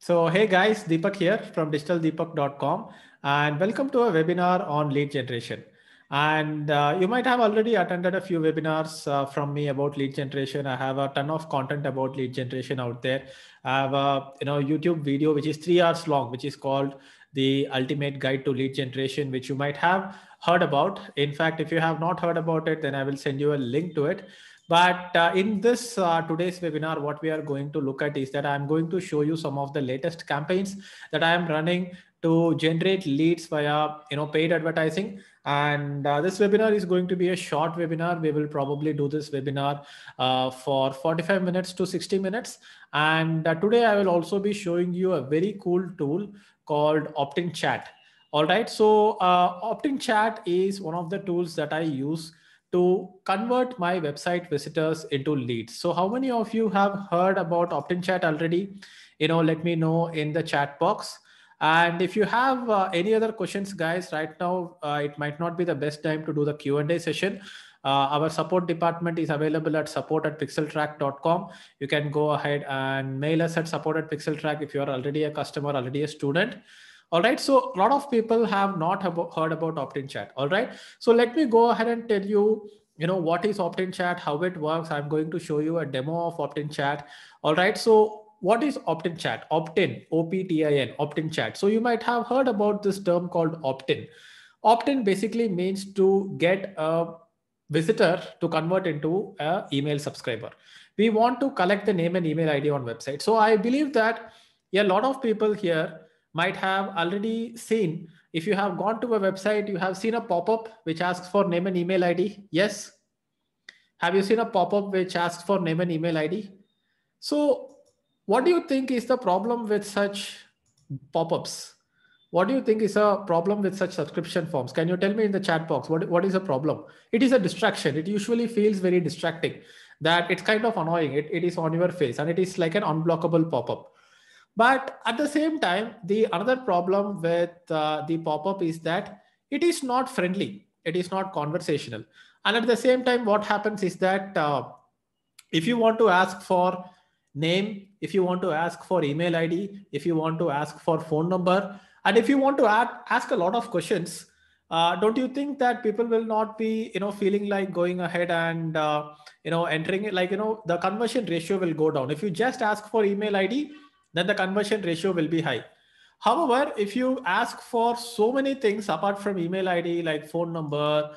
So, hey guys, Deepak here from digitaldeepak.com and welcome to a webinar on lead generation. And you might have already attended a few webinars from me about lead generation. I have a ton of content about lead generation out there. I have a YouTube video which is 3 hours long, which is called the Ultimate Guide to Lead Generation, which you might have heard about. In fact, if you have not heard about it, then I will send you a link to it. But in this today's webinar, what we are going to look at is that I'm going to show you some of the latest campaigns that I am running to generate leads via paid advertising. And this webinar is going to be a short webinar. We will probably do this webinar for 45 minutes to 60 minutes. And today I will also be showing you a very cool tool called Opt-in Chat. All right. So Opt-in Chat is one of the tools that I use to convert my website visitors into leads. So how many of you have heard about Opt-in Chat already? Let me know in the chat box. And if you have any other questions, guys, right now, it might not be the best time to do the Q&A session. Our support department is available at support@pixeltrack.com. You can go ahead and mail us at support@pixeltrack if you are already a customer, already a student. All right. So a lot of people have not heard about Opt-in Chat. All right. So let me go ahead and tell you, what is Opt-in Chat, how it works. I'm going to show you a demo of Opt-in Chat. All right. So what is Opt-in Chat? Opt-in, OPTIN, Opt-in Chat. So you might have heard about this term called opt-in. Opt-in basically means to get a visitor to convert into an email subscriber. We want to collect the name and email ID on website. So I believe that a lot of people here might have already seen, if you have gone to a website, you have seen a pop-up which asks for name and email ID. Yes. Have you seen a pop-up which asks for name and email ID? So what do you think is the problem with such pop-ups? What do you think is a problem with such subscription forms? Can you tell me in the chat box, what is the problem? It is a distraction. It usually feels very distracting, that it's kind of annoying. It is on your face and it is like an unblockable pop-up. But at the same time, the another problem with the pop-up is that it is not friendly. It is not conversational. And at the same time, what happens is that if you want to ask for name, if you want to ask for email ID, if you want to ask for phone number, and if you want to ask a lot of questions, don't you think that people will not be, feeling like going ahead and, entering it? Like, the conversion ratio will go down. If you just ask for email ID, then the conversion ratio will be high. However, if you ask for so many things apart from email ID, like phone number,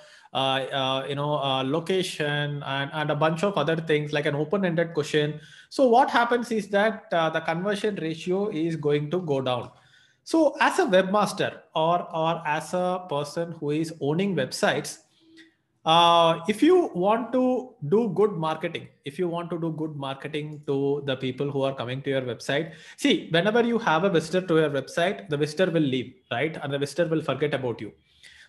location, and a bunch of other things like an open-ended question. So what happens is that the conversion ratio is going to go down. So as a webmaster or as a person who is owning websites, if you want to do good marketing, if you want to do good marketing to the people who are coming to your website, see, whenever you have a visitor to your website, the visitor will leave, right? And the visitor will forget about you.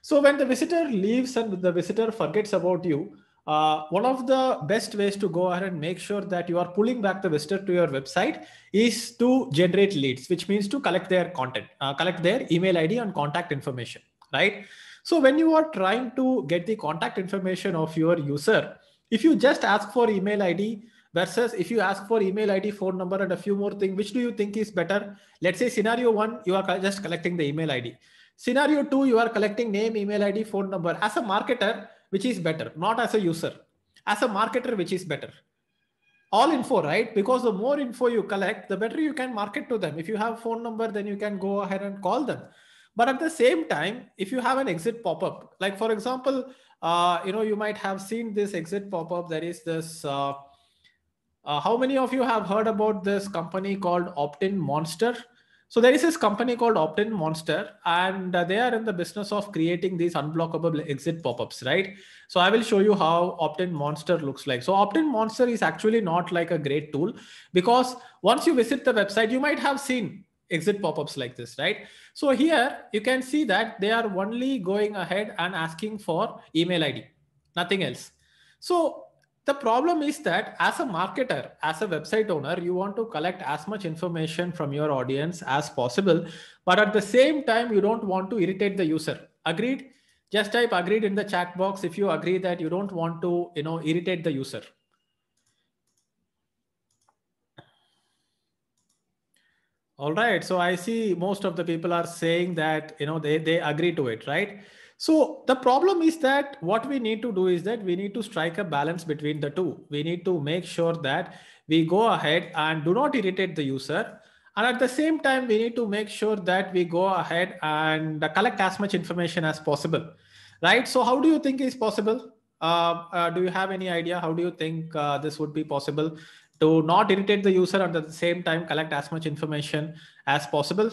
So when the visitor leaves and the visitor forgets about you, one of the best ways to go ahead and make sure that you are pulling back the visitor to your website is to generate leads, which means to collect their content, collect their email ID and contact information, right? So when you are trying to get the contact information of your user, if you just ask for email ID versus if you ask for email ID, phone number, and a few more things, which do you think is better? Let's say scenario one, you are just collecting the email ID. Scenario two, you are collecting name, email ID, phone number. As a marketer, which is better? Not as a user. As a marketer, which is better? All info, right? Because the more info you collect, the better you can market to them. If you have phone number, then you can go ahead and call them. But at the same time, if you have an exit pop-up, like for example, you might have seen this exit pop-up. There is this, how many of you have heard about this company called Opt-in Monster? So there is this company called Opt-in Monster, and they are in the business of creating these unblockable exit pop-ups, right? So I will show you how Opt-in Monster looks like. So Opt-in Monster is actually not like a great tool, because once you visit the website, you might have seen exit pop-ups like this, right? So here you can see that they are only going ahead and asking for email ID, nothing else. So the problem is that as a marketer, as a website owner, you want to collect as much information from your audience as possible, but at the same time, you don't want to irritate the user. Agreed? Just type agreed in the chat box if you agree that you don't want to, irritate the user. All right. So I see most of the people are saying that, they agree to it, right? So the problem is that what we need to do is that we need to strike a balance between the two. We need to make sure that we go ahead and do not irritate the user. And at the same time, we need to make sure that we go ahead and collect as much information as possible, right? So how do you think is possible? Do you have any idea? How do you think this would be possible to not irritate the user and at the same time collect as much information as possible?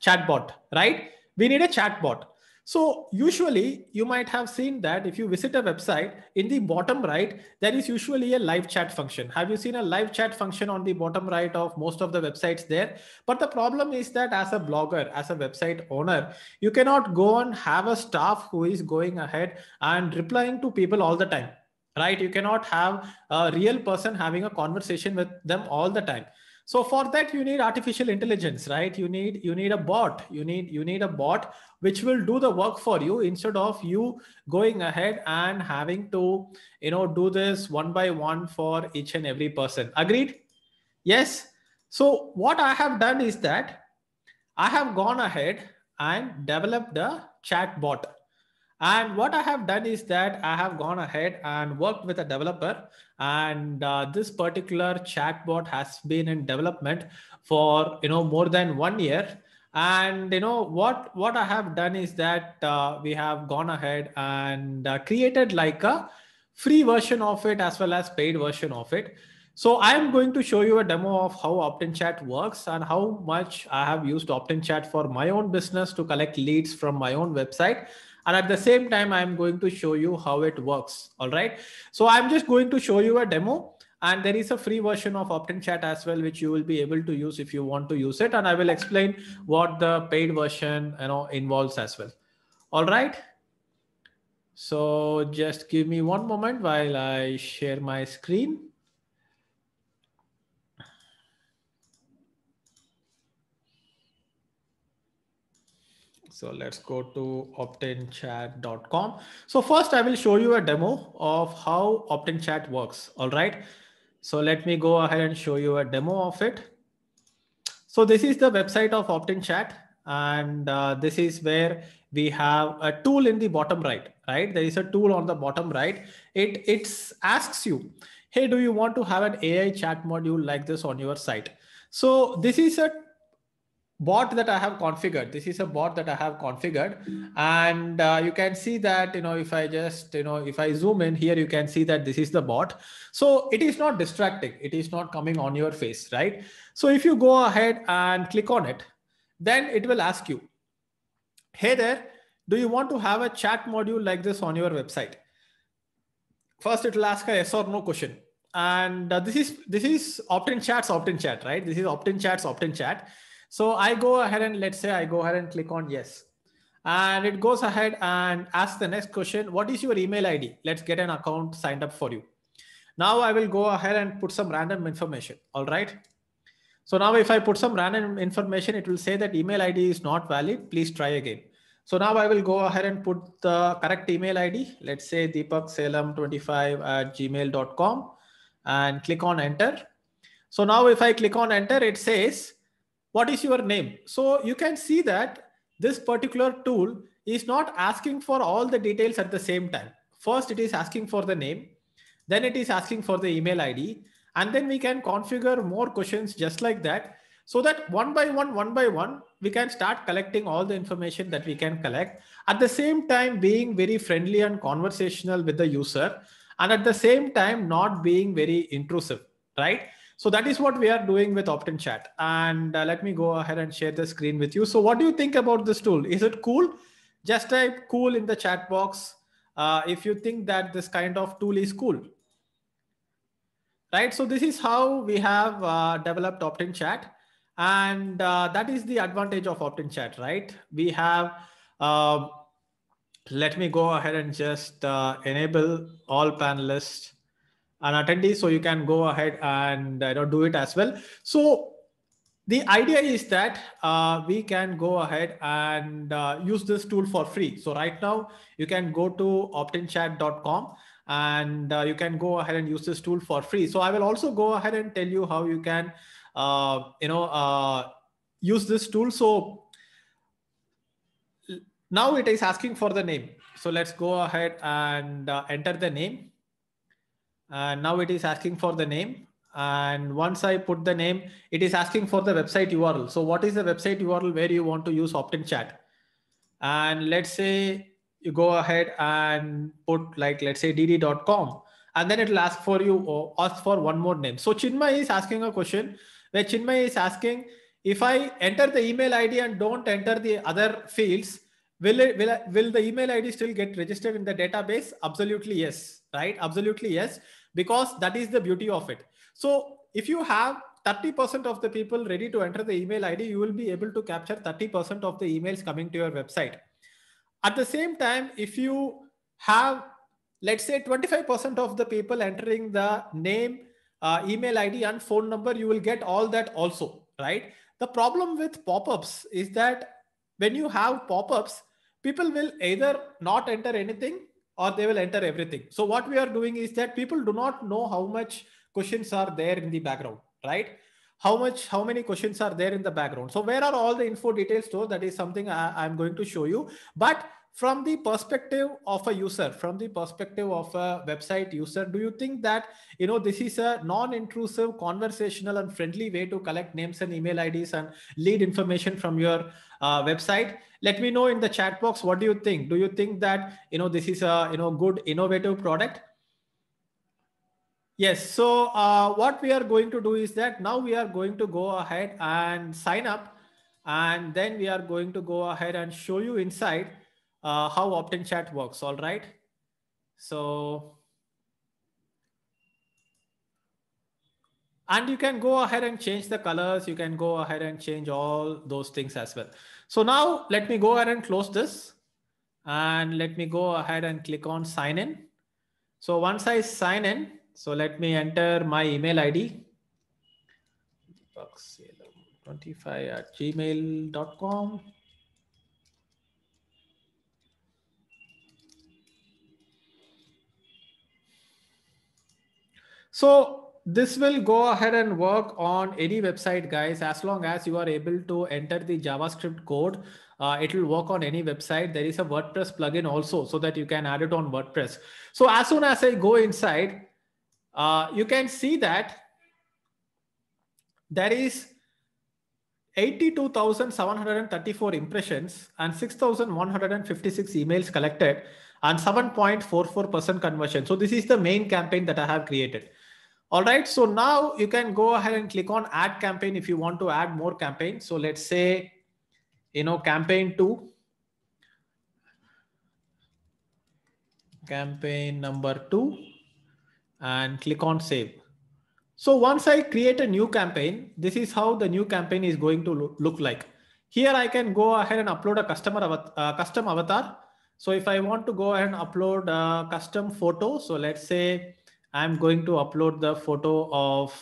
Chatbot, right? We need a chatbot. So usually you might have seen that if you visit a website, in the bottom right, there is usually a live chat function. Have you seen a live chat function on the bottom right of most of the websites there? But the problem is that as a blogger, as a website owner, you cannot go and have a staff who is going ahead and replying to people all the time, right? You cannot have a real person having a conversation with them all the time. So for that you need artificial intelligence, right? You need a bot. You need a bot which will do the work for you instead of you going ahead and having to do this one by one for each and every person. Agreed? Yes. So what I have done is that I have gone ahead and developed a chat bot. And what I have done is that I have gone ahead and worked with a developer, and this particular chatbot has been in development for more than 1 year. And what I have done is that we have gone ahead and created like a free version of it as well as paid version of it. So I am going to show you a demo of how OptinChat works and how much I have used OptinChat for my own business to collect leads from my own website. And at the same time, I'm going to show you how it works. All right. So I'm just going to show you a demo, and there is a free version of OptinChat as well, which you will be able to use if you want to use it. And I will explain what the paid version involves as well. All right. So just give me one moment while I share my screen. So let's go to optinchat.com. So first I will show you a demo of how OptinChat works. All right. So let me go ahead and show you a demo of it. So this is the website of OptinChat, and this is where we have a tool in the bottom right, right? There is a tool on the bottom right. It asks you, hey, do you want to have an AI chat module like this on your site? So this is a bot that I have configured. This is a bot that I have configured, and you can see that if I just if I zoom in here, you can see that this is the bot. So it is not distracting. It is not coming on your face, right? So if you go ahead and click on it, then it will ask you, hey there, do you want to have a chat module like this on your website? First, it will ask a yes or no question, and this is OptinChat, right? This is OptinChat. So I go ahead and let's say I go ahead and click on yes. And it goes ahead and asks the next question. What is your email ID? Let's get an account signed up for you. Now I will go ahead and put some random information. All right. So now if I put some random information, it will say that email ID is not valid. Please try again. So now I will go ahead and put the correct email ID. Let's say deepaksalem25@gmail.com and click on enter. So now if I click on enter, it says, what is your name? So you can see that this particular tool is not asking for all the details at the same time. First, it is asking for the name, then it is asking for the email ID, and then we can configure more questions just like that, so that one by one, we can start collecting all the information that we can collect, at the same time being very friendly and conversational with the user, and at the same time not being very intrusive, right? So that is what we are doing with OptinChat. And let me go ahead and share the screen with you. So what do you think about this tool? Is it cool? Just type cool in the chat box if you think that this kind of tool is cool. Right. So this is how we have developed OptinChat. And that is the advantage of OptinChat, right? We have, let me go ahead and just enable all panelists and attendees, so you can go ahead and do it as well. So the idea is that we can go ahead and use this tool for free. So right now you can go to optinchat.com and you can go ahead and use this tool for free. So I will also go ahead and tell you how you can use this tool. So now it is asking for the name. So let's go ahead and enter the name. And now it is asking for the name. And once I put the name, it is asking for the website URL. So what is the website URL where you want to use opt-in chat? And let's say you go ahead and put like, let's say dd.com, and then it will ask for you or ask for one more name. So Chinmay is asking a question where Chinmay is asking, if I enter the email ID and don't enter the other fields, will the email ID still get registered in the database? Absolutely yes, right? Absolutely yes, because that is the beauty of it. So if you have 30% of the people ready to enter the email ID, you will be able to capture 30% of the emails coming to your website. At the same time, if you have, let's say 25% of the people entering the name, email ID and phone number, you will get all that also, right? The problem with pop-ups is that when you have pop-ups, people will either not enter anything or they will enter everything. So what we are doing is that people do not know how much questions are there in the background, right? How many questions are there in the background? So where are all the info details stored? That is something I'm going to show you. But from the perspective of a user, from the perspective of a website user, do you think that this is a non-intrusive, conversational and friendly way to collect names and email IDs and lead information from your website? Let me know in the chat box. What do you think? Do you think that this is a good innovative product? Yes. So what we are going to do is that now we are going to go ahead and sign up, and then we are going to go ahead and show you inside how opt-in chat works. All right. So, and you can go ahead and change the colors. You can go ahead and change all those things as well. So now let me go ahead and close this, and let me go ahead and click on sign in. So once I sign in, so let me enter my email ID. 25@gmail.com. So this will go ahead and work on any website, guys, as long as you are able to enter the JavaScript code. It will work on any website. There is a WordPress plugin also, so that you can add it on WordPress. So as soon as I go inside, you can see that there is 82,734 impressions and 6,156 emails collected and 7.44% conversion. So this is the main campaign that I have created. All right. So now you can go ahead and click on add campaign if you want to add more campaigns. So let's say, campaign 2, campaign number 2, and click on save. So once I create a new campaign, this is how the new campaign is going to look like. Here I can go ahead and upload a custom avatar. So if I want to go ahead and upload a custom photo, so let's say I'm going to upload the photo of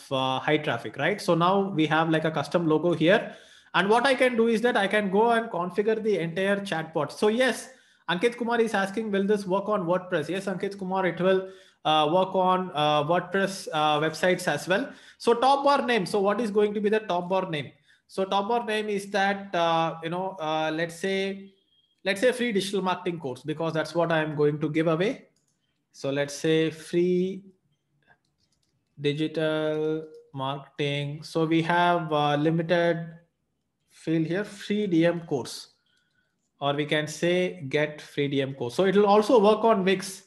high traffic, right? So now we have like a custom logo here. And what I can do is that I can go and configure the entire chatbot. So yes, Ankit Kumar is asking, will this work on WordPress? Yes, Ankit Kumar, it will work on WordPress websites as well. So top bar name. So what is going to be the top bar name? So top bar name is that, let's say free digital marketing course, because that's what I'm going to give away. So let's say free digital marketing. So we have limited field here, free DM course, or we can say get free DM course. So it will also work on Wix,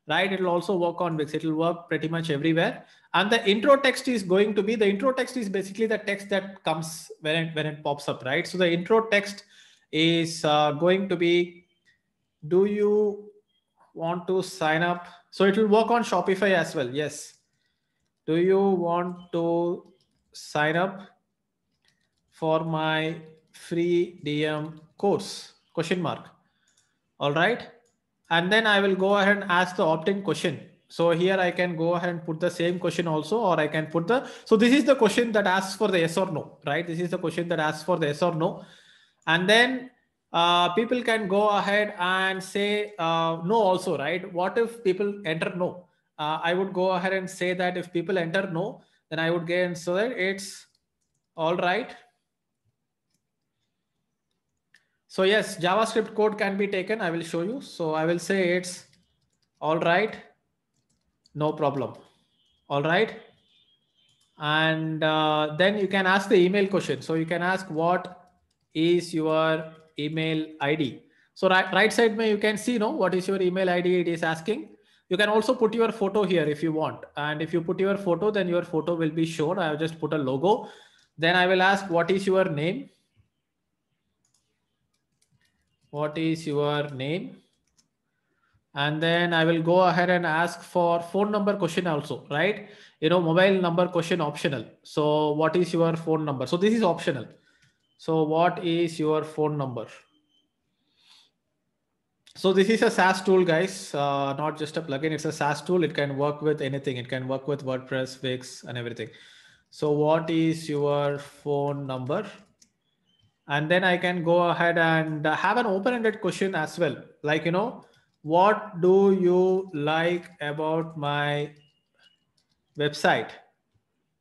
right? It will also work on Wix. It will work pretty much everywhere. And the intro text is going to be, the intro text is basically the text that comes when it pops up, right? So the intro text is going to be, do you want to sign up? So it will work on Shopify as well. Yes. Do you want to sign up for my free DM course? Question mark. All right. And then I will go ahead and ask the opt-in question. So here I can go ahead and put the same question also, or I can put so this is the question that asks for the yes or no, right? This is the question that asks for the yes or no. And then people can go ahead and say no also, right? What if people enter no? I would go ahead and say that if people enter no, then I would get, so that it's all right. So yes, JavaScript code can be taken. I will show you. So I will say it's all right. No problem. All right. And then you can ask the email question. So you can ask what is your email ID. So right side you can see what is your email ID it is asking. You can also put your photo here if you want. And if you put your photo, then your photo will be shown. I have just put a logo. Then I will ask what is your name? What is your name? And then I will go ahead and ask for phone number question also, right? Mobile number question optional. So what is your phone number? So this is optional. So what is your phone number? So this is a SaaS tool, guys, not just a plugin. It's a SaaS tool. It can work with anything. It can work with WordPress, Wix, and everything. So what is your phone number? And then I can go ahead and have an open-ended question as well. Like, what do you like about my website?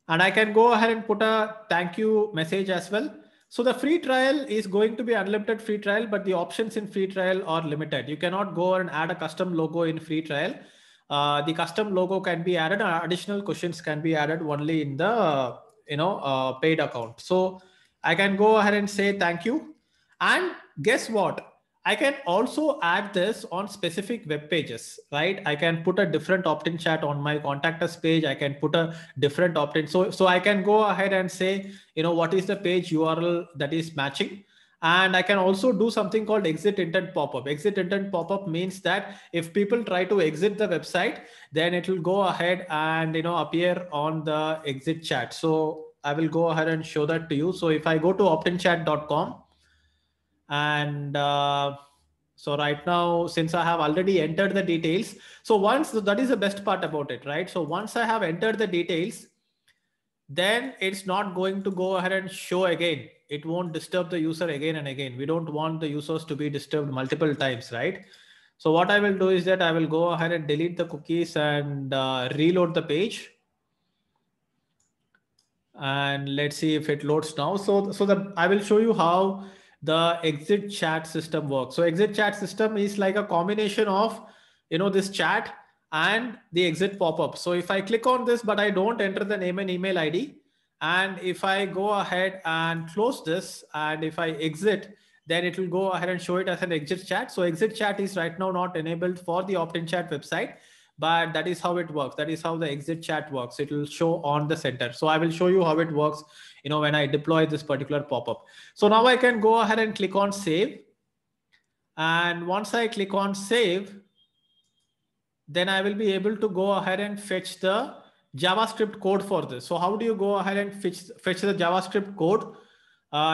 And I can go ahead and put a thank you message as well. So the free trial is going to be unlimited free trial, but the options in free trial are limited. You cannot go and add a custom logo in free trial. The custom logo can be added, additional questions can be added only in the paid account. So I can go ahead and say thank you. And guess what? I can also add this on specific web pages, right? I can put a different opt-in chat on my contact us page. I can put a different opt-in. So I can go ahead and say, what is the page URL that is matching? And I can also do something called exit intent pop-up. Exit intent pop-up means that if people try to exit the website, then it will go ahead and appear on the exit chat. So I will go ahead and show that to you. So if I go to optinchat.com, and so right now, since I have already entered the details, so once that is the best part about it, right? So once I have entered the details, then it's not going to go ahead and show again. It won't disturb the user again and again. We don't want the users to be disturbed multiple times, right? So what I will do is that I will go ahead and delete the cookies and reload the page. And let's see if it loads now. So I will show you how the exit chat system works. So exit chat system is like a combination of this chat and the exit pop-up. So if I click on this, but I don't enter the name and email ID, and if I go ahead and close this, and if I exit, then it will go ahead and show it as an exit chat. So exit chat is right now not enabled for the opt-in chat website, but that is how it works. That is how the exit chat works. It will show on the center. So I will show you how it works, when I deploy this particular pop-up. So now I can go ahead and click on save. And once I click on save, then I will be able to go ahead and fetch the JavaScript code for this. So how do you go ahead and fetch the JavaScript code?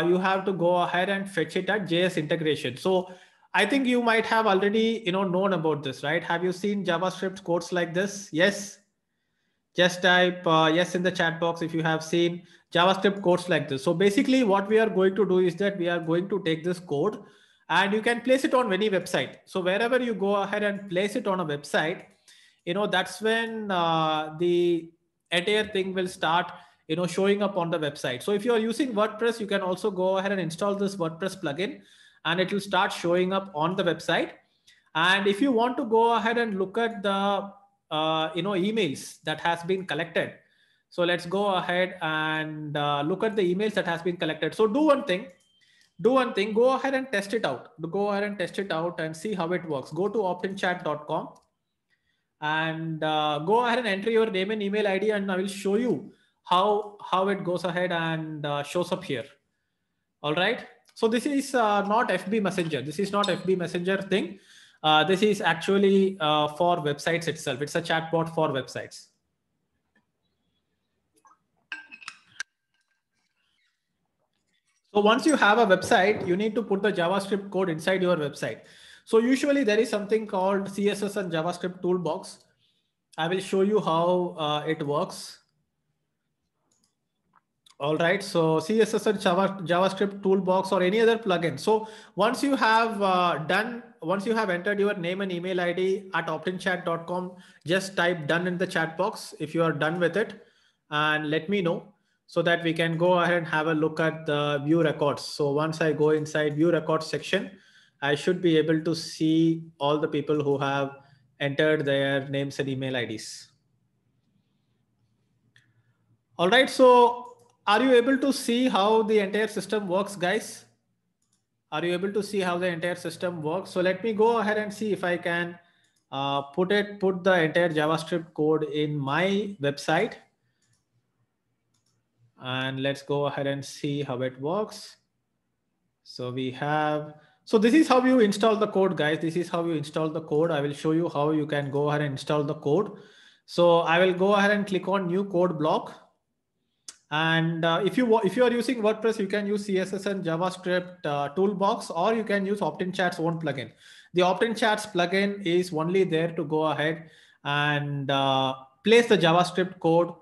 You have to go ahead and fetch it at JS integration. So I think you might have already known about this, right? Have you seen JavaScript codes like this? Yes. Just type yes in the chat box if you have seen JavaScript codes like this. So basically what we are going to do is that we are going to take this code and you can place it on any website. So wherever you go ahead and place it on a website, that's when the entire thing will start showing up on the website. So if you are using WordPress, you can also go ahead and install this WordPress plugin and it will start showing up on the website. And if you want to go ahead and look at the emails that has been collected, so let's go ahead and look at the emails that has been collected. So do one thing, go ahead and test it out. Go ahead and test it out and see how it works. Go to optinchat.com and go ahead and enter your name and email ID, and I will show you how it goes ahead and shows up here. All right. So this is not FB Messenger. This is not FB Messenger thing. This is actually for websites itself. It's a chatbot for websites. So once you have a website, you need to put the JavaScript code inside your website. So usually there is something called CSS and JavaScript toolbox. I will show you how it works. All right, so CSS and JavaScript toolbox or any other plugin. So once you have once you have entered your name and email ID at optinchat.com, just type done in the chat box if you are done with it and let me know. so that we can go ahead and have a look at the view records. So once I go inside view records section, I should be able to see all the people who have entered their names and email IDs. All right, so are you able to see how the entire system works, guys? Are you able to see how the entire system works? So let me go ahead and see if I can put the entire JavaScript code in my website. And let's go ahead and see how it works. So we have, so this is how you install the code, guys. This is how you install the code. I will show you how you can go ahead and install the code. So I will go ahead and click on new code block. And if you are using WordPress, you can use CSS and JavaScript toolbox, or you can use OptinChat's own plugin. The OptinChat's plugin is only there to go ahead and place the JavaScript code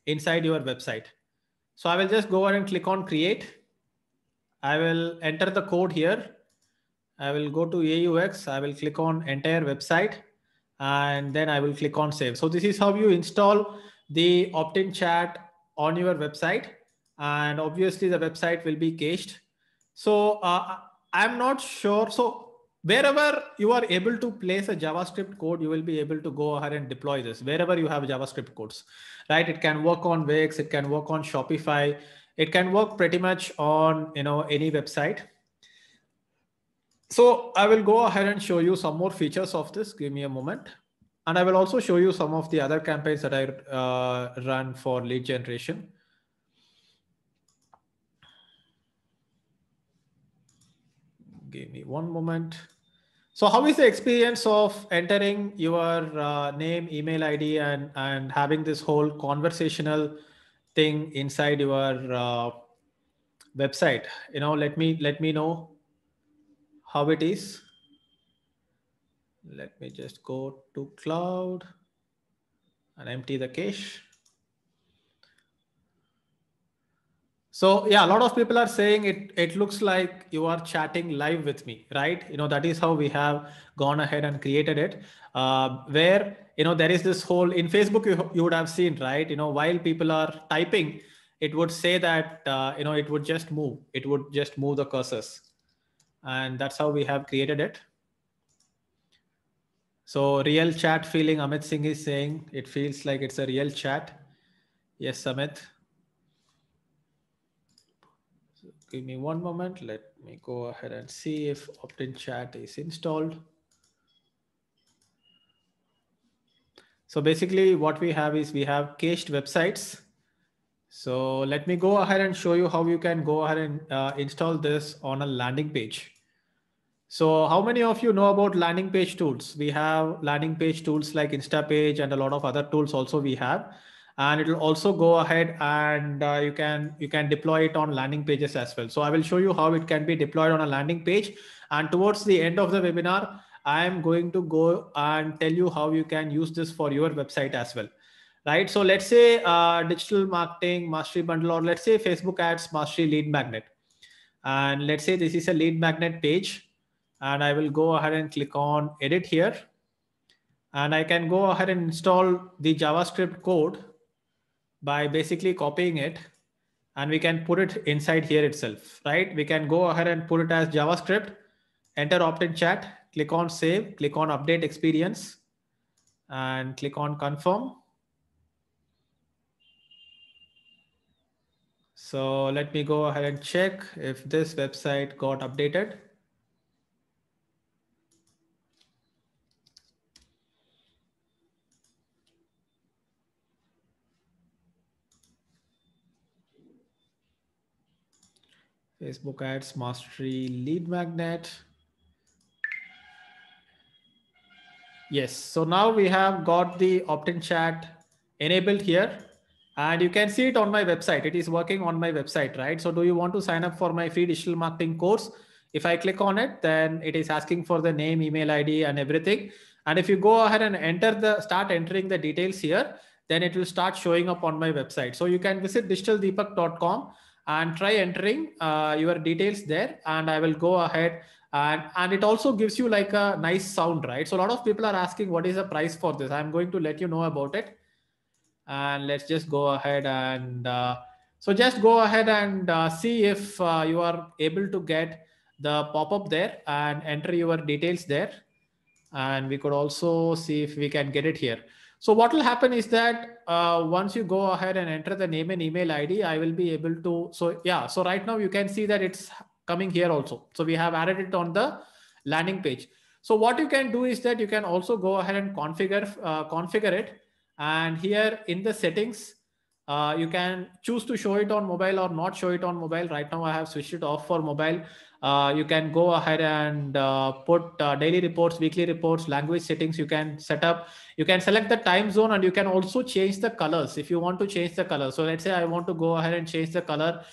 inside your website. So I will just go ahead and click on create. I will enter the code here. I will go to AUX. I will click on entire website, and then I will click on save. So this is how you install the OptinChat on your website, and obviously the website will be cached. So I'm not sure. So wherever you are able to place a JavaScript code, you will be able to go ahead and deploy this wherever you have JavaScript codes, right? It can work on Wix, it can work on Shopify, it can work pretty much on any website. So I will go ahead and show you some more features of this. Give me a moment. And I will also show you some of the other campaigns that I run for lead generation. Give me one moment. So how is the experience of entering your name, email ID, and having this whole conversational thing inside your website? Let me know how it is. Let me just go to cloud and empty the cache. So yeah, a lot of people are saying it looks like you are chatting live with me, right? That is how we have gone ahead and created it, where there is this whole, in Facebook you would have seen, right? While people are typing, it would say that it would just move the cursors, and that's how we have created it. So real chat feeling, Amit Singh is saying it feels like it's a real chat. Yes, Amit. So give me one moment. Let me go ahead and see if OptinChat is installed. So basically what we have is we have cached websites. So let me go ahead and show you how you can go ahead and install this on a landing page. So how many of you know about landing page tools? We have landing page tools like Instapage and a lot of other tools also we have. And it will also go ahead and you can deploy it on landing pages as well. So I will show you how it can be deployed on a landing page. And towards the end of the webinar, I am going to go and tell you how you can use this for your website as well. Right. So let's say digital marketing mastery bundle, or let's say Facebook ads mastery lead magnet. And let's say this is a lead magnet page. And I will go ahead and click on edit here. And I can go ahead and install the JavaScript code by basically copying it. And we can put it inside here itself, right? We can go ahead and put it as JavaScript, enter OptinChat, click on save, click on update experience, and click on confirm. So let me go ahead and check if this website got updated. Facebook ads mastery lead magnet. Yes, so now we have got the OptinChat enabled here, and you can see it on my website. It is working on my website, right? So do you want to sign up for my free digital marketing course? If I click on it, then it is asking for the name, email ID and everything. And if you go ahead and start entering the details here, then it will start showing up on my website. So you can visit digitaldeepak.com and try entering your details there, and I will go ahead and it also gives you like a nice sound, right? So a lot of people are asking what is the price for this. I'm going to let you know about it, and let's just go ahead and So just go ahead and see if you are able to get the pop-up there and enter your details there. And we could also see if we can get it here. So what will happen is that once you go ahead and enter the name and email ID, I will be able to. So yeah, so right now you can see that it's coming here also. So we have added it on the landing page. So what you can do is that you can also go ahead and configure it. And here in the settings, you can choose to show it on mobile or not show it on mobile. Right now I have switched it off for mobile. You can go ahead and put daily reports, weekly reports, language settings. You can set up, you can select the time zone, and you can also change the colors if you want to change the color. So let's say I want to go ahead and change the color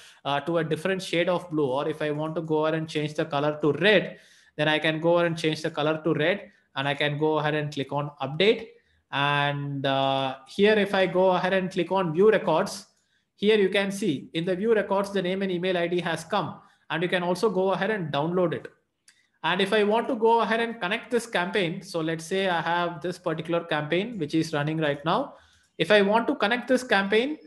to a different shade of blue, or if I want to go ahead and change the color to red, then I can go ahead and change the color to red, and I can go ahead and click on update. And here, if I go ahead and click on view records, here you can see in the view records, the name and email ID has come, and you can also go ahead and download it. And if I want to go ahead and connect this campaign, so let's say I have this particular campaign which is running right now. If I want to connect this campaign,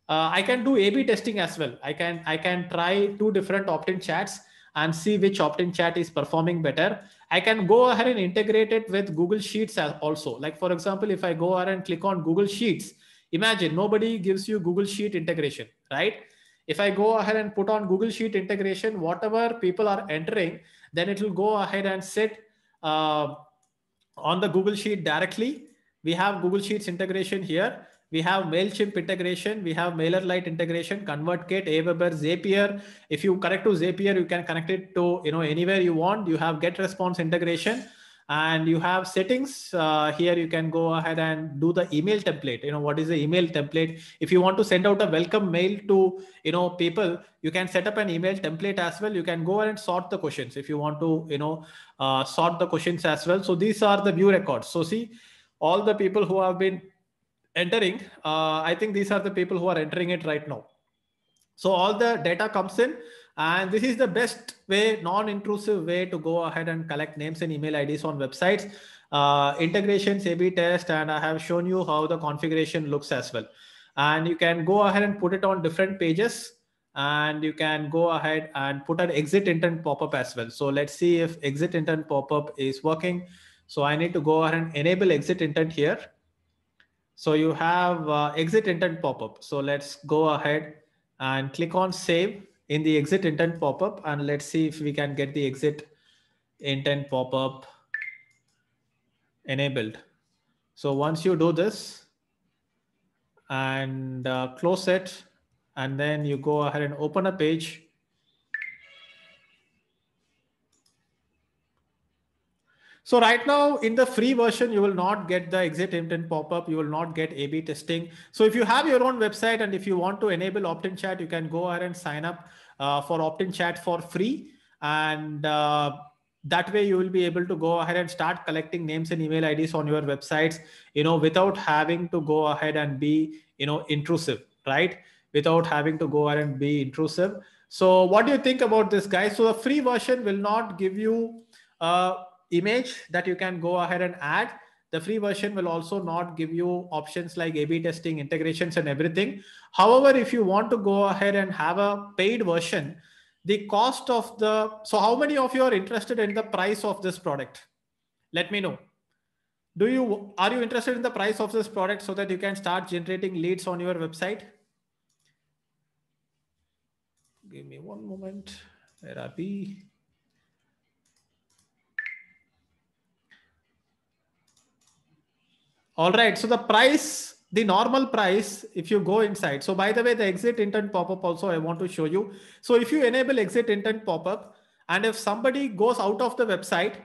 I can do A/B testing as well. I can try two different opt-in chats and see which opt-in chat is performing better. I can go ahead and integrate it with Google Sheets also. Like for example, if I go ahead and click on Google Sheets, imagine nobody gives you Google Sheet integration, right? If I go ahead and put on Google Sheet integration, whatever people are entering, then it will go ahead and sit on the Google Sheet directly. We have Google Sheets integration here. We have MailChimp integration. We have MailerLite integration, ConvertKit, Aweber, Zapier. If you connect to Zapier, you can connect it to anywhere you want. You have GetResponse integration, and you have settings. Here you can go ahead and do the email template. What is the email template? If you want to send out a welcome mail to people, you can set up an email template as well. You can go ahead and sort the questions if you want to sort the questions as well. So these are the view records. So see all the people who have been entering. I think these are the people who are entering it right now. So all the data comes in, and this is the best way, non-intrusive way to go ahead and collect names and email IDs on websites. Integrations, A/B test, and I have shown you how the configuration looks as well. And you can go ahead and put it on different pages, and you can go ahead and put an exit intent pop-up as well. So let's see if exit intent pop-up is working. So I need to go ahead and enable exit intent here. So you have exit intent pop-up. So let's go ahead and click on save in the exit intent pop-up, and let's see if we can get the exit intent pop-up enabled. So once you do this and close it, and then you go ahead and open a page. So right now in the free version, you will not get the exit intent pop-up. You will not get A/B testing. So if you have your own website and if you want to enable opt-in chat, you can go ahead and sign up for opt-in chat for free. And that way you will be able to go ahead and start collecting names and email IDs on your websites, without having to go ahead and be, intrusive, right? Without having to go ahead and be intrusive. So what do you think about this, guys? So the free version will not give you image that you can go ahead and add. The free version will also not give you options like A/B testing, integrations, and everything. However, if you want to go ahead and have a paid version, the cost of so how many of you are interested in the price of this product? Let me know. Are you interested in the price of this product so that you can start generating leads on your website? Give me one moment. Where are we? All right. So the price, the normal price, if you go inside. So by the way, the exit intent pop-up also I want to show you. So if you enable exit intent pop-up, and if somebody goes out of the website,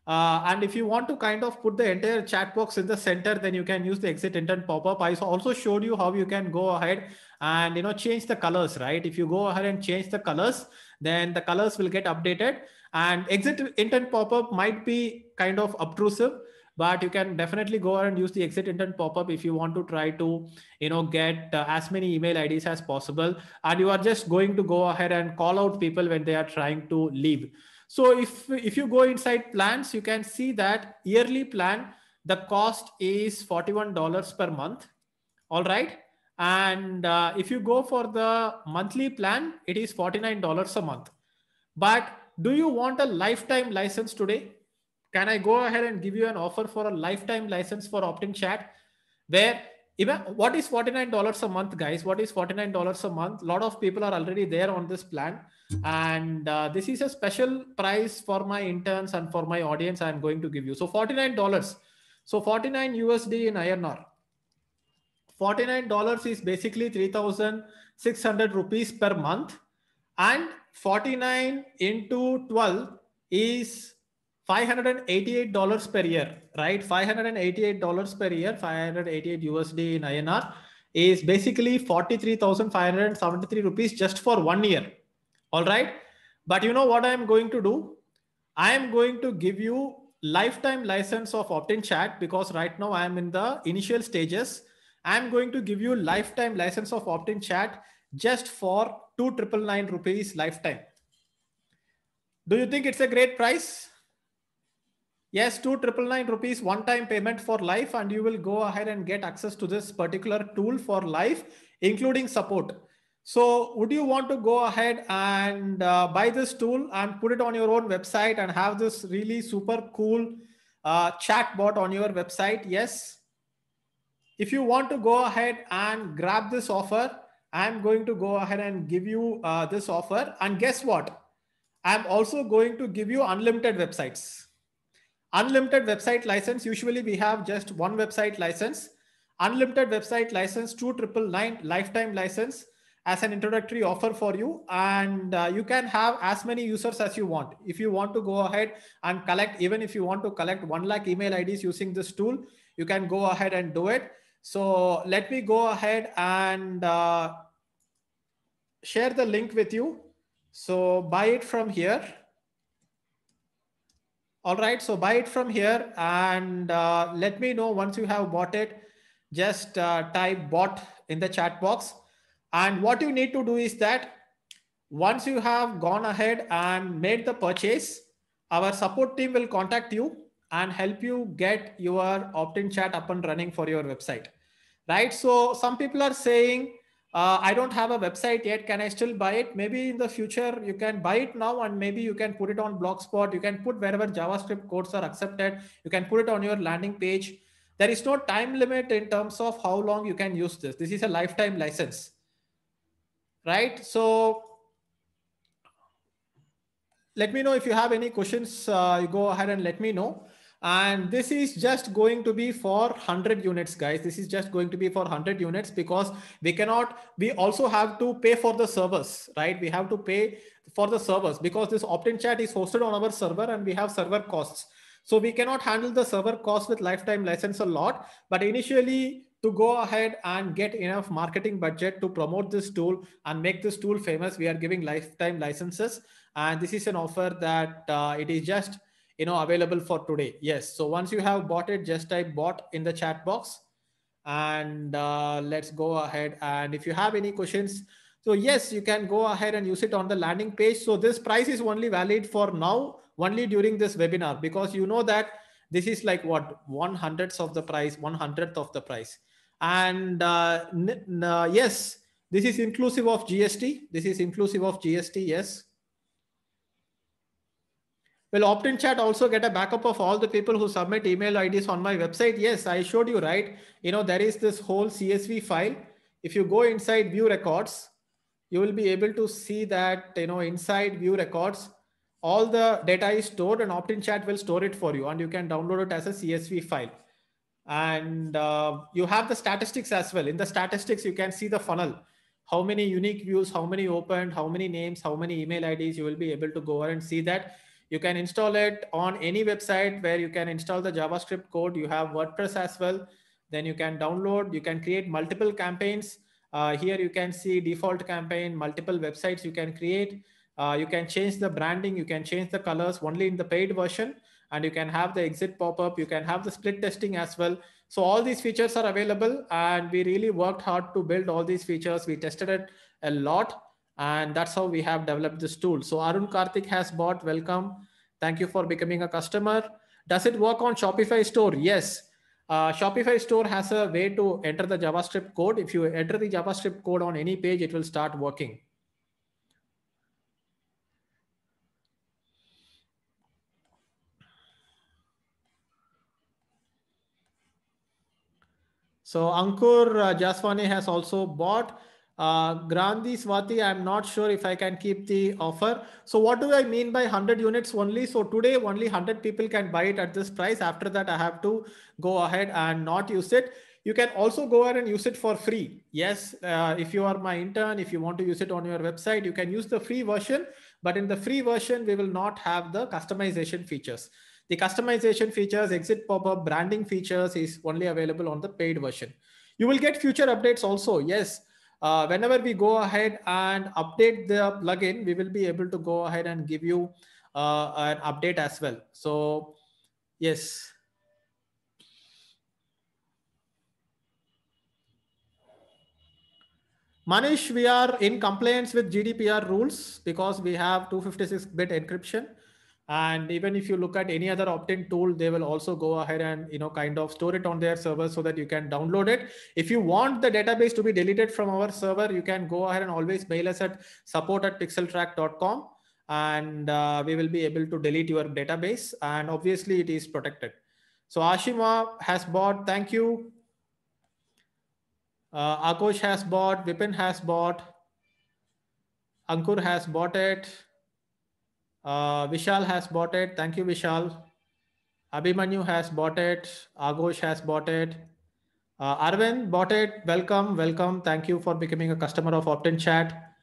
and if you want to kind of put the entire chat box in the center, then you can use the exit intent pop-up. I also showed you how you can go ahead and change the colors, right? If you go ahead and change the colors, then the colors will get updated. And exit intent pop-up might be kind of obtrusive, but you can definitely go ahead and use the exit intent pop-up if you want to try to get as many email IDs as possible, and you are just going to go ahead and call out people when they are trying to leave. So if you go inside plans, you can see that yearly plan, the cost is $41 per month. All right. And if you go for the monthly plan, it is $49 a month. But do you want a lifetime license today? Can I go ahead and give you an offer for a lifetime license for OptinChat? Where even what is $49 a month, guys? What is $49 a month? A lot of people are already there on this plan. And this is a special price for my interns and for my audience. I'm going to give you. So $49. So 49 USD in INR. $49 is basically 3,600 rupees per month, and 49 into 12 is $588 per year, right? $588 per year, 588 USD in INR is basically 43,573 rupees just for 1 year. All right. But you know what I'm going to do? I am going to give you lifetime license of OptinChat because right now I am in the initial stages. I'm going to give you lifetime license of OptinChat just for 2,999 rupees lifetime. Do you think it's a great price? Yes, 2,999 rupees one-time payment for life, and you will go ahead and get access to this particular tool for life, including support. So would you want to go ahead and buy this tool and put it on your own website and have this really super cool chat bot on your website? Yes. If you want to go ahead and grab this offer, I'm going to go ahead and give you this offer. And guess what? I'm also going to give you unlimited websites. Unlimited website license. Usually we have just one website license. Unlimited website license, 2,999 lifetime license as an introductory offer for you. And you can have as many users as you want. If you want to go ahead and collect, even if you want to collect 1 lakh email IDs using this tool, you can go ahead and do it. So let me go ahead and share the link with you. So buy it from here. All right, so buy it from here and let me know once you have bought it. Just type bought in the chat box. And what you need to do is that once you have gone ahead and made the purchase, our support team will contact you and help you get your OptinChat up and running for your website, right? So some people are saying, I don't have a website yet. Can I still buy it? Maybe in the future you can buy it now and maybe you can put it on Blogspot. You can put wherever JavaScript codes are accepted. You can put it on your landing page. There is no time limit in terms of how long you can use this. This is a lifetime license, right? So let me know if you have any questions. You go ahead and let me know. And this is just going to be for 100 units, guys. This is just going to be for 100 units because we also have to pay for the servers, right? We have to pay for the servers because this OptinChat is hosted on our server and we have server costs. So we cannot handle the server costs with lifetime license a lot, but initially to go ahead and get enough marketing budget to promote this tool and make this tool famous, we are giving lifetime licenses. And this is an offer that it is just available for today. Yes. So once you have bought it, just type bought in the chat box and let's go ahead. And if you have any questions, so yes, you can go ahead and use it on the landing page. So this price is only valid for now, only during this webinar, because you know that this is like what 1/100th of the price, 1/100th of the price. And yes, this is inclusive of GST. This is inclusive of GST. Yes. Will OptinChat also get a backup of all the people who submit email IDs on my website? Yes, I showed you, right? There is this whole CSV file. If you go inside view records, you will be able to see that, inside view records, all the data is stored and OptinChat will store it for you and you can download it as a CSV file. And you have the statistics as well. In the statistics, you can see the funnel, how many unique views, how many opened, how many names, how many email IDs. You will be able to go ahead and see that. You can install it on any website where you can install the JavaScript code. You have WordPress as well. Then you can download, you can create multiple campaigns. Here you can see default campaign, multiple websites you can create. You can change the branding, you can change the colors only in the paid version, and you can have the exit pop-up, you can have the split testing as well. So all these features are available and we really worked hard to build all these features. We tested it a lot. And that's how we have developed this tool. So Arun Karthik has bought. Welcome. Thank you for becoming a customer. Does it work on Shopify store? Yes. Shopify store has a way to enter the JavaScript code. If you enter the JavaScript code on any page, it will start working. So Ankur Jaswani has also bought. Grandi Swati, I'm not sure if I can keep the offer. So what do I mean by 100 units only? So today only 100 people can buy it at this price. After that, I have to go ahead and not use it. You can also go ahead and use it for free. Yes, if you are my intern, if you want to use it on your website, you can use the free version. But in the free version, we will not have the customization features. The customization features, exit pop-up, branding features is only available on the paid version. You will get future updates also. Yes, whenever we go ahead and update the plugin, we will be able to go ahead and give you an update as well. So yes. Manish, we are in compliance with GDPR rules because we have 256-bit encryption. And even if you look at any other opt-in tool, they will also go ahead and kind of store it on their server so that you can download it. If you want the database to be deleted from our server, you can go ahead and always mail us at support@pixeltrack.com, and we will be able to delete your database. And obviously, it is protected. So Ashima has bought. Thank you. Akosh has bought. Vipin has bought. Ankur has bought it. Vishal has bought it. Thank you, Vishal. Abhimanyu has bought it. Agosh has bought it. Arvind bought it. Welcome, welcome. Thank you for becoming a customer of Opt-in Chat.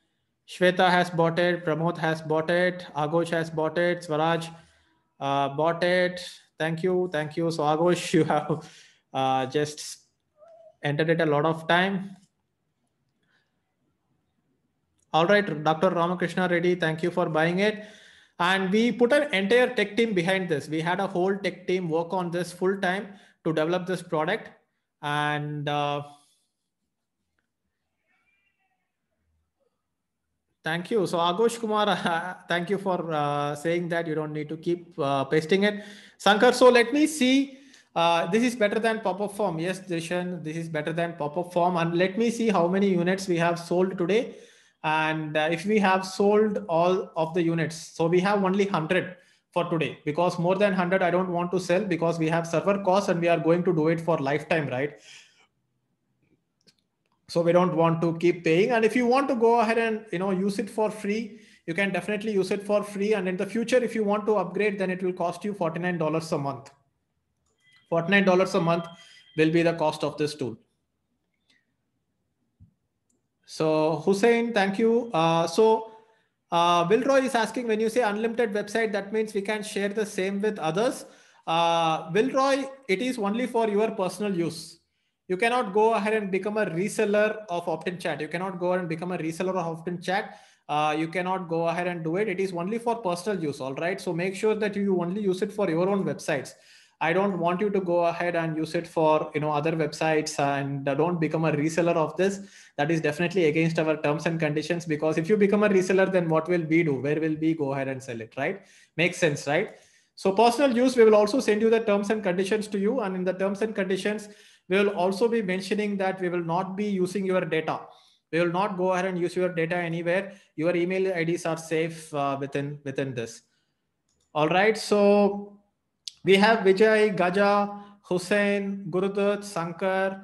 Shweta has bought it. Pramod has bought it. Agosh has bought it. Swaraj bought it. Thank you, thank you. So Agosh, you have just entered it a lot of time. All right, Dr. Ramakrishna Reddy, thank you for buying it. And we put an entire tech team behind this. We had a whole tech team work on this full time to develop this product. And thank you. So Agosh Kumar, thank you for saying that you don't need to keep pasting it. Sankar, so let me see. This is better than pop-up form. Yes, Dishan, this is better than pop-up form. And let me see how many units we have sold today. And if we have sold all of the units, so we have only 100 for today, because more than 100 I don't want to sell because we have server costs and we are going to do it for lifetime, right? So we don't want to keep paying. And if you want to go ahead and use it for free, you can definitely use it for free. And in the future, if you want to upgrade, then it will cost you $49 a month. $49 a month will be the cost of this tool. So Hussein, thank you. Wilroy is asking, when you say unlimited website, that means we can share the same with others. Wilroy, it is only for your personal use. You cannot go ahead and become a reseller of Opt-in Chat. You cannot go ahead and become a reseller of Opt-in Chat. You cannot go ahead and do it. It is only for personal use. All right. So make sure that you only use it for your own websites. I don't want you to go ahead and use it for other websites, and don't become a reseller of this. That is definitely against our terms and conditions, because if you become a reseller, then what will we do? Where will we go ahead and sell it, right? Makes sense, right? So personal use, we will also send you the terms and conditions to you, and in the terms and conditions, we will also be mentioning that we will not be using your data. We will not go ahead and use your data anywhere. Your email IDs are safe within this. All right. So we have Vijay, Gaja, Hussein, Gurudat, Sankar,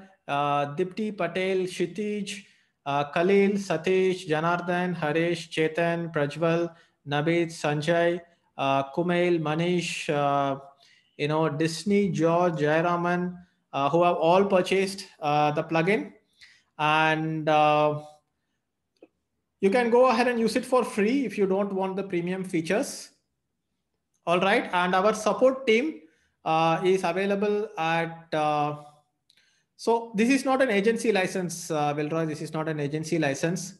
Dipti Patel, Kshitij, Khalil, Satish, Janardhan, Harish, Chetan, Prajwal, Nabid, Sanjay, Kumail, Manish, Disney, George, Jayaraman, who have all purchased the plugin. And you can go ahead and use it for free if you don't want the premium features. All right. And our support team is available at, so this is not an agency license, Wilroy, this is not an agency license.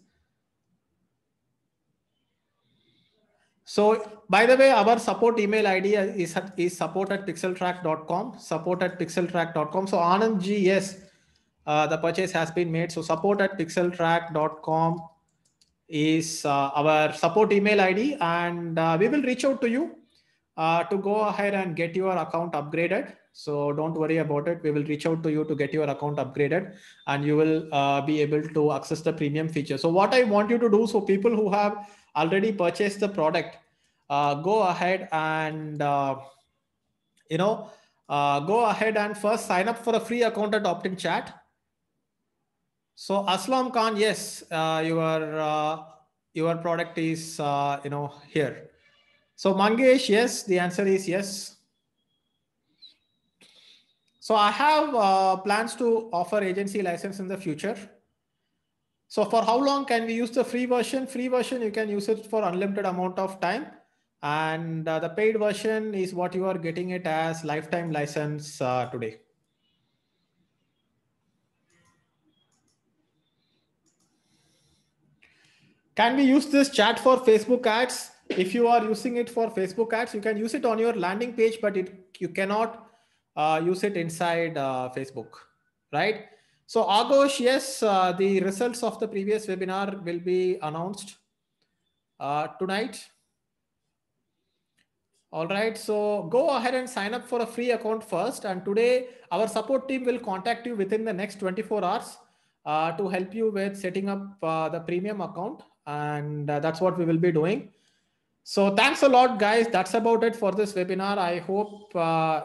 So by the way, our support email ID is support@pixeltrack.com, support@pixeltrack.com. So Anand ji, yes, the purchase has been made. So support@pixeltrack.com is our support email ID, and we will reach out to you to go ahead and get your account upgraded. So don't worry about it. We will reach out to you to get your account upgraded, and you will be able to access the premium feature. So what I want you to do, so people who have already purchased the product, go ahead and go ahead and first sign up for a free account at OptinChat. So Aslam Khan, yes, your product is here. So Mangesh, yes, the answer is yes. So I have plans to offer agency license in the future. So for how long can we use the free version? Free version, you can use it for unlimited amount of time. And the paid version is what you are getting it as lifetime license today. Can we use this chat for Facebook ads? If you are using it for Facebook ads, you can use it on your landing page, but you cannot use it inside Facebook, right? So Agosh, yes, the results of the previous webinar will be announced tonight. All right, so go ahead and sign up for a free account first. And today our support team will contact you within the next 24 hours to help you with setting up the premium account. And that's what we will be doing. So thanks a lot, guys. That's about it for this webinar. I hope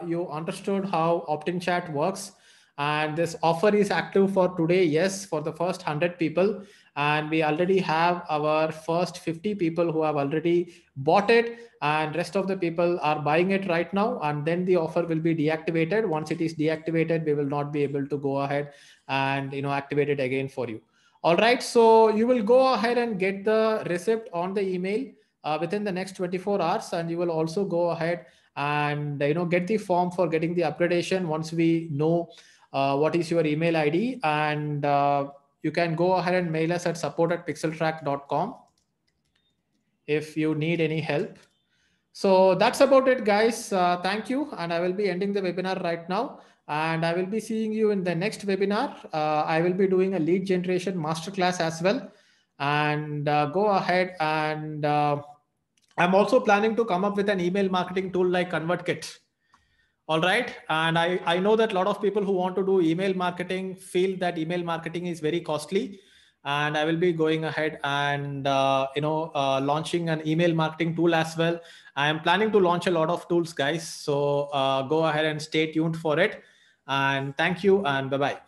you understood how OptinChat works. And this offer is active for today, yes, for the first 100 people. And we already have our first 50 people who have already bought it. And rest of the people are buying it right now. And then the offer will be deactivated. Once it is deactivated, we will not be able to go ahead and activate it again for you. All right. So you will go ahead and get the receipt on the email within the next 24 hours, and you will also go ahead and get the form for getting the upgradation once we know what is your email ID, and you can go ahead and mail us at support@pixeltrack.com if you need any help. So that's about it, guys. Thank you, and I will be ending the webinar right now, and I will be seeing you in the next webinar. I will be doing a lead generation masterclass as well, and go ahead and I'm also planning to come up with an email marketing tool like ConvertKit. All right. And I know that a lot of people who want to do email marketing feel that email marketing is very costly. And I will be going ahead and, launching an email marketing tool as well. I am planning to launch a lot of tools, guys. So go ahead and stay tuned for it. And thank you and bye-bye.